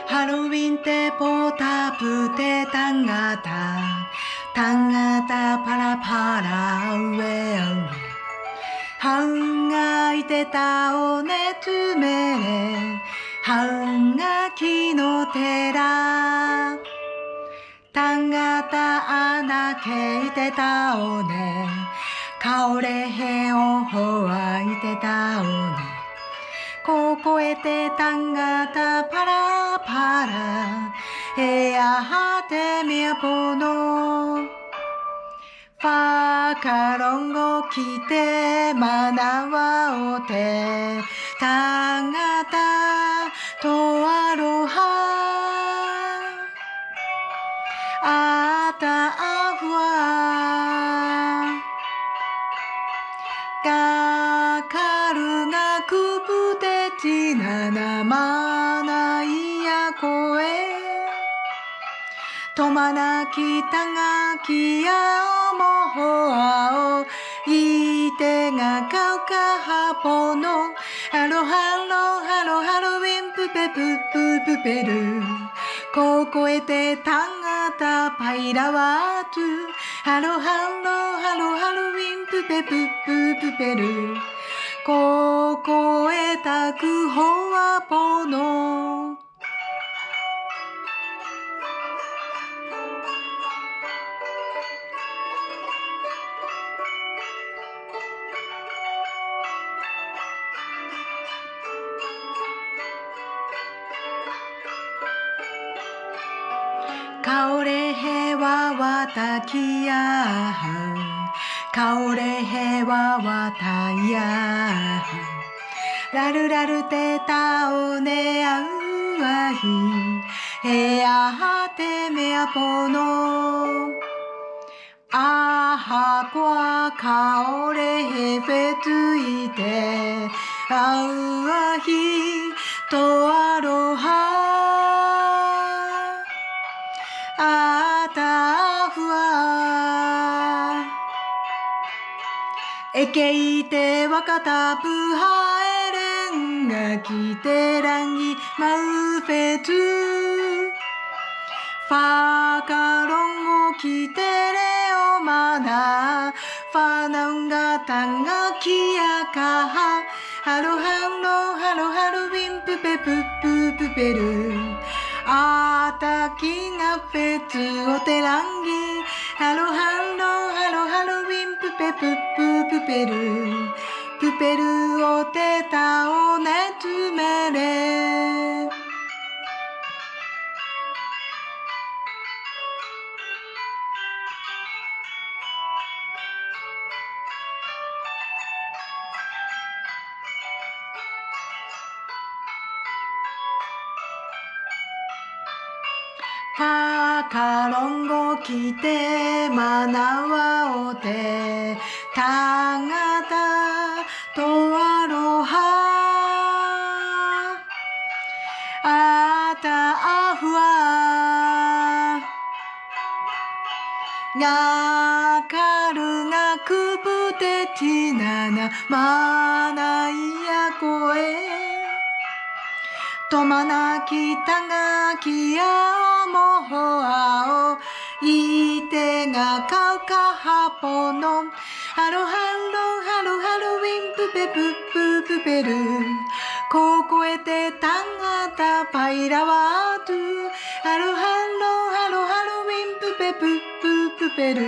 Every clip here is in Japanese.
ハロウィンテポタプテタンガタパラパラウェアハウがいてたおねつめれハウが木の寺タンガタアナケイテタオネカオレヘオホワイテタオネここえてタンガタパラパラヘヤハテミヤポノファカロンゴキテマナワオテタンガタトアロハアタアフワガカルガクプテチナナマナイヤコエトマナキタガキヤオモホアオイテガカウカハポノハロハロハロハロウィンプペプププペルここえてタンガタパイラワートゥハロハロハロハロウィンプペプププペルここえたくほわぽのカオレヘワワタキヤハカオレヘワワタヤハラルラルテタオネアウアヒヘヤハテメアポノアハコアカオレヘフェツイテアウアヒトアロハアタフワエケイテワカタプハエレンガキテランギマウフェツファカロンゴキテレオマナファナンガタンガキヤカハハロハロハロハロウィンプペプププペルあたきがフェツおてらんぎハロハロハロハロウィンプペプププペルプペルおてたおねつめれハカロンゴキテマナワオテタガタトアロハアタアフワガカルガクプテチナナマナイヤコエトマナキタガキヤオモホアオイテガカウカハポノハロハロハロハロウィンプペプププペルここえてタンガタパイラワートゥハロハロハロハロウィンプペプププペル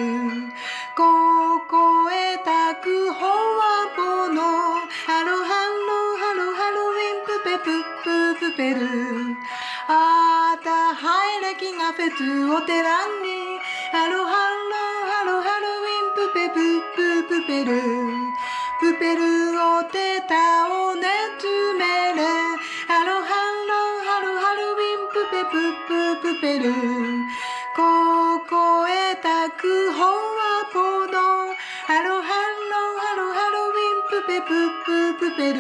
ここえたくほわぽのハロハロハロハロウィンプペプププペルあたハイレキがフェツおてらんにハロハロハロハロウィンプペプププペルプペルおてたおねつめれハロハロハロハロウィンプペププペルここえたくほわぽのハロハロハロハロウィンプペププペル